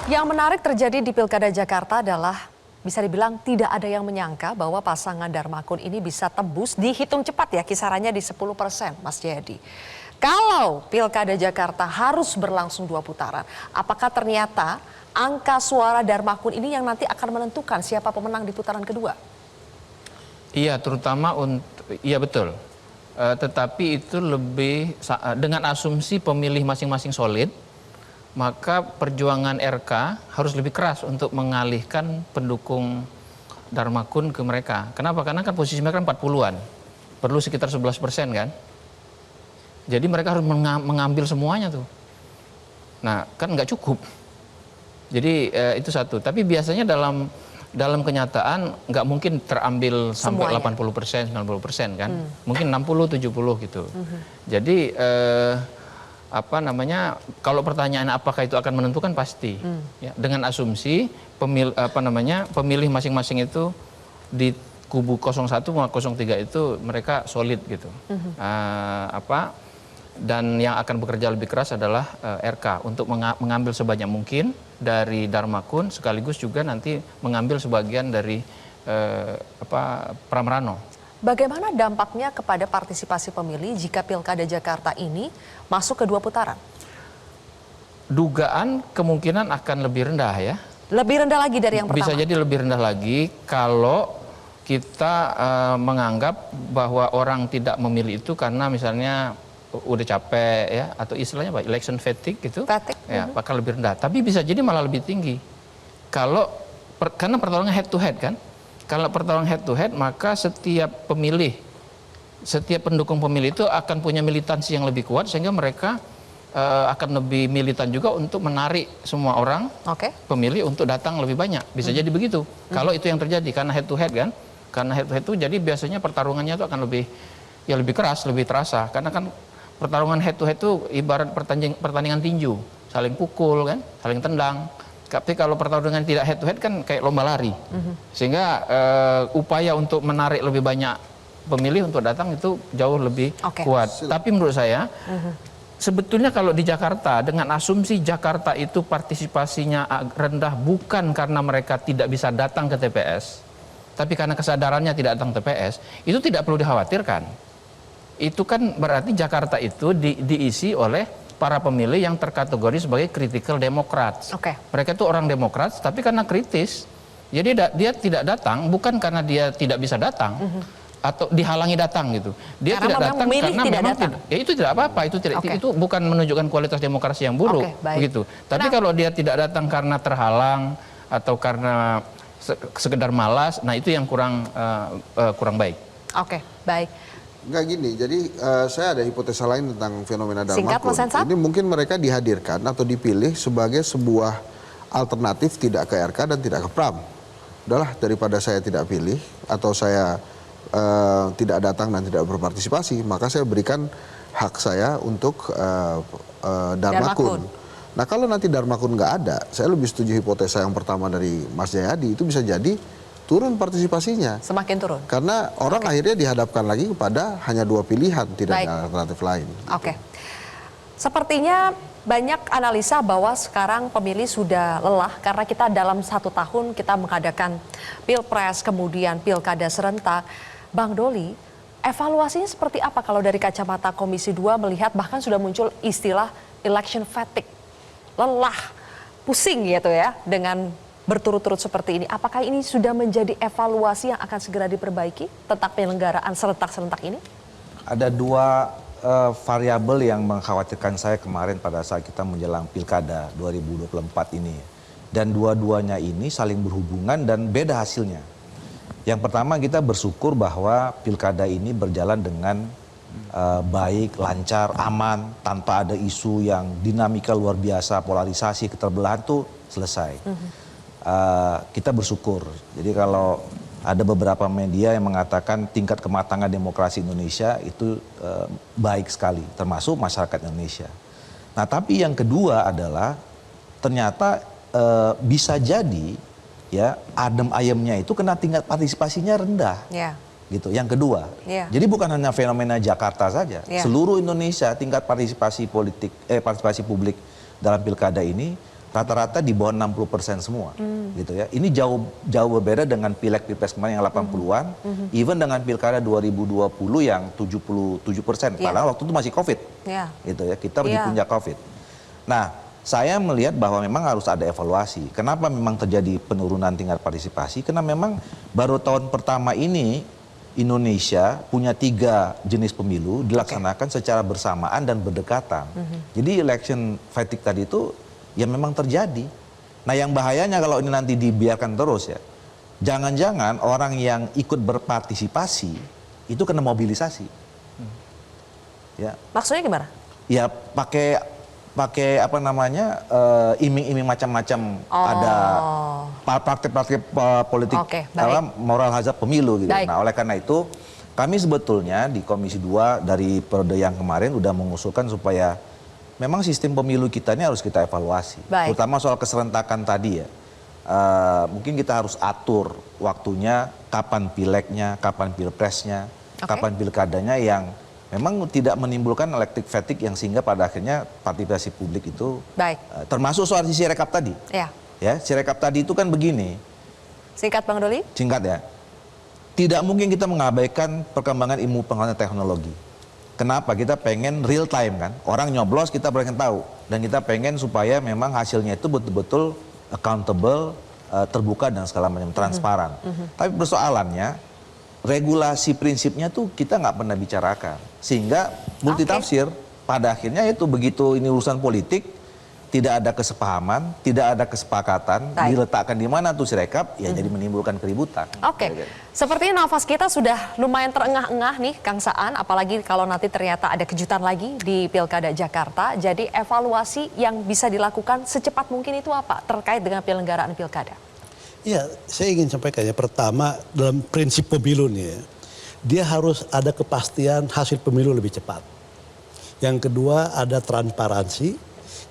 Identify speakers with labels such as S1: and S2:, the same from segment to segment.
S1: Yang menarik terjadi di Pilkada Jakarta adalah bisa dibilang tidak ada yang menyangka bahwa pasangan Darmakun ini bisa tembus dihitung cepat ya, kisarannya di 10%, Mas Jayadi. Kalau Pilkada Jakarta harus berlangsung 2 putaran, apakah ternyata angka suara Darmakun ini yang nanti akan menentukan siapa pemenang di putaran kedua?
S2: Iya, terutama untuk, iya betul. Tetapi itu lebih dengan asumsi pemilih masing-masing solid, maka perjuangan RK harus lebih keras untuk mengalihkan pendukung Darmakun ke mereka. Kenapa? Karena kan posisi mereka 40-an. Perlu sekitar 11% kan. Jadi mereka harus mengambil semuanya tuh. Nah, kan nggak cukup. Jadi itu satu. Tapi biasanya dalam kenyataan nggak mungkin terambil sampai semuanya. 80%, 90% kan. Mungkin 60, 70 gitu. Jadi kalau pertanyaan apakah itu akan menentukan, pasti ya, dengan asumsi pemilih masing-masing itu di kubu 01 sama 03 itu mereka solid gitu. Dan yang akan bekerja lebih keras adalah RK untuk mengambil sebanyak mungkin dari Darmakun, sekaligus juga nanti mengambil sebagian dari Pramrano.
S1: Bagaimana dampaknya kepada partisipasi pemilih jika Pilkada Jakarta ini masuk ke 2 putaran?
S2: Dugaan kemungkinan akan lebih rendah ya.
S1: Lebih rendah lagi dari yang pertama?
S2: Bisa jadi lebih rendah lagi kalau kita menganggap bahwa orang tidak memilih itu karena misalnya udah capek ya, atau istilahnya apa, election fatigue gitu. Ya, bakal lebih rendah. Tapi bisa jadi malah lebih tinggi. Karena pertarungan head to head kan. Kalau pertarungan head to head, maka setiap pendukung pemilih itu akan punya militansi yang lebih kuat, sehingga mereka akan lebih militan juga untuk menarik semua orang pemilih untuk datang lebih banyak. Bisa jadi begitu. Kalau itu yang terjadi, karena head to head kan. Karena head to head itu jadi biasanya pertarungannya itu akan lebih keras, lebih terasa. Karena kan pertarungan head to head itu ibarat pertandingan tinju, saling pukul kan, saling tendang. Tapi kalau pertarungan tidak head to head kan kayak lomba lari. Sehingga upaya untuk menarik lebih banyak pemilih untuk datang itu jauh lebih kuat. Tapi menurut saya sebetulnya kalau di Jakarta, dengan asumsi Jakarta itu partisipasinya rendah bukan karena mereka tidak bisa datang ke TPS, tapi karena kesadarannya tidak datang TPS, itu tidak perlu dikhawatirkan. Itu kan berarti Jakarta itu diisi oleh para pemilih yang terkategori sebagai critical Democrats. Mereka itu orang Demokrat, tapi karena kritis, jadi dia tidak datang bukan karena dia tidak bisa datang atau dihalangi datang gitu. Dia tidak datang karena memang tidak. Ya itu tidak apa-apa, itu bukan menunjukkan kualitas demokrasi yang buruk, begitu. Tapi kalau dia tidak datang karena terhalang atau karena sekedar malas, nah itu yang kurang baik.
S1: Baik.
S3: Enggak gini, jadi saya ada hipotesa lain tentang fenomena Darmakun. Ini mungkin mereka dihadirkan atau dipilih sebagai sebuah alternatif tidak ke RK dan tidak ke Pram. Udahlah, daripada saya tidak pilih atau saya tidak datang dan tidak berpartisipasi, maka saya berikan hak saya untuk Darmakun. Nah, kalau nanti Darmakun nggak ada, saya lebih setuju hipotesa yang pertama dari Mas Jayadi, itu bisa jadi turun partisipasinya.
S1: Semakin turun.
S3: Karena orang akhirnya dihadapkan lagi kepada hanya 2 pilihan, tidak ada alternatif lain.
S1: Sepertinya banyak analisa bahwa sekarang pemilih sudah lelah karena kita dalam 1 tahun kita mengadakan Pilpres, kemudian Pilkada serentak. Bang Doli, evaluasinya seperti apa kalau dari kacamata Komisi 2 melihat bahkan sudah muncul istilah election fatigue, lelah, pusing gitu ya dengan berturut-turut seperti ini. Apakah ini sudah menjadi evaluasi yang akan segera diperbaiki tentang penyelenggaraan serentak-serentak ini?
S4: Ada 2 variabel yang mengkhawatirkan saya kemarin pada saat kita menjelang Pilkada 2024 ini. Dan dua-duanya ini saling berhubungan dan beda hasilnya. Yang pertama, kita bersyukur bahwa Pilkada ini berjalan dengan baik, lancar, aman, tanpa ada isu yang dinamika luar biasa, polarisasi, keterbelahan itu selesai. Kita bersyukur. Jadi kalau ada beberapa media yang mengatakan tingkat kematangan demokrasi Indonesia itu baik sekali, termasuk masyarakat Indonesia. Nah, tapi yang kedua adalah ternyata bisa jadi ya adem ayemnya itu kena tingkat partisipasinya rendah. Gitu. Yang kedua, jadi bukan hanya fenomena Jakarta saja, seluruh Indonesia tingkat partisipasi politik, partisipasi publik dalam pilkada ini rata-rata di bawah 60% semua, gitu ya. Ini jauh berbeda dengan pileg pilpres kemarin yang 80-an, even dengan pilkada 2020 yang 77%, padahal waktu itu masih COVID, gitu ya. Kita di puncak COVID. Nah, saya melihat bahwa memang harus ada evaluasi. Kenapa memang terjadi penurunan tingkat partisipasi? Karena memang baru tahun pertama ini Indonesia punya 3 jenis pemilu dilaksanakan secara bersamaan dan berdekatan. Jadi election fatigue tadi itu ya memang terjadi. Nah, yang bahayanya kalau ini nanti dibiarkan terus ya, jangan-jangan orang yang ikut berpartisipasi itu kena mobilisasi. Ya.
S1: Maksudnya gimana?
S4: Ya pakai apa namanya iming-iming macam-macam, ada praktik-praktik politik moral hazard pemilu gitu. Nah, oleh karena itu kami sebetulnya di Komisi 2 dari periode yang kemarin udah mengusulkan supaya memang sistem pemilu kita ini harus kita evaluasi, terutama soal keserentakan tadi ya. Mungkin kita harus atur waktunya, kapan pilegnya, kapan pilpresnya, kapan pilkadanya yang memang tidak menimbulkan electric fatigue yang sehingga pada akhirnya partisipasi publik itu termasuk soal si rekap tadi. Ya, si rekap tadi itu kan begini.
S1: Singkat Bang Doli?
S4: Singkat ya. Tidak mungkin kita mengabaikan perkembangan ilmu pengetahuan teknologi. Kenapa? Kita pengen real time kan. Orang nyoblos kita pengen tahu. Dan kita pengen supaya memang hasilnya itu betul-betul accountable, terbuka dan segala macam, transparan. Tapi persoalannya, regulasi prinsipnya tuh kita nggak pernah bicarakan. Sehingga multitafsir, pada akhirnya itu begitu ini urusan politik, tidak ada kesepahaman, tidak ada kesepakatan, diletakkan di mana tuh sirekap, ya jadi menimbulkan keributan.
S1: Sepertinya nafas kita sudah lumayan terengah-engah nih Kang Saan, apalagi kalau nanti ternyata ada kejutan lagi di Pilkada Jakarta. Jadi evaluasi yang bisa dilakukan secepat mungkin itu apa terkait dengan penyelenggaraan Pilkada?
S5: Ya, saya ingin sampaikan ya, pertama dalam prinsip pemilu nih ya, dia harus ada kepastian hasil pemilu lebih cepat. Yang kedua ada transparansi.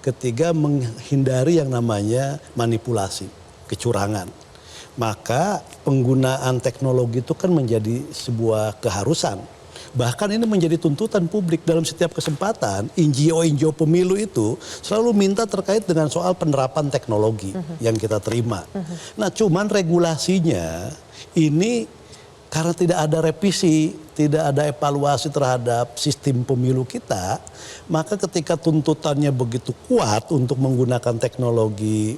S5: Ketiga, menghindari yang namanya manipulasi, kecurangan. Maka penggunaan teknologi itu kan menjadi sebuah keharusan. Bahkan ini menjadi tuntutan publik dalam setiap kesempatan. NGO pemilu itu selalu minta terkait dengan soal penerapan teknologi yang kita terima. Nah, cuman regulasinya ini karena tidak ada revisi, tidak ada evaluasi terhadap sistem pemilu kita, maka ketika tuntutannya begitu kuat untuk menggunakan teknologi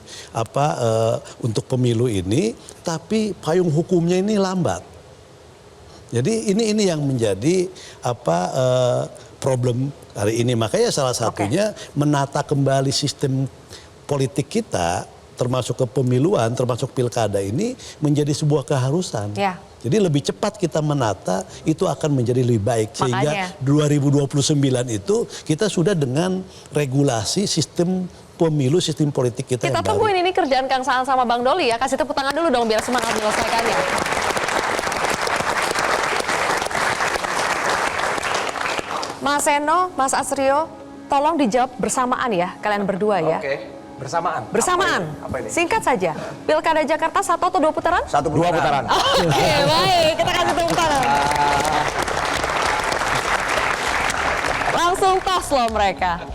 S5: untuk pemilu ini, tapi payung hukumnya ini lambat. Jadi ini yang menjadi problem hari ini. Makanya salah satunya menata kembali sistem politik kita, termasuk kepemiluan, termasuk pilkada ini menjadi sebuah keharusan. Jadi lebih cepat kita menata itu akan menjadi lebih baik. Sehingga 2029 itu kita sudah dengan regulasi sistem pemilu, sistem politik kita yang baru.
S1: Kita tungguin ini kerjaan Kang Saan sama Bang Doli ya. Kasih tepuk tangan dulu dong biar semangat menyelesaikannya. Mas Seno, Mas Asrio, tolong dijawab bersamaan ya kalian berdua ya.
S6: Bersamaan.
S1: Apa ini? Singkat saja. Pilkada Jakarta 1 atau 2 putaran?
S6: 2 putaran.
S1: Oke, baik. Kita kasih tepuk tangan. Langsung tos loh mereka.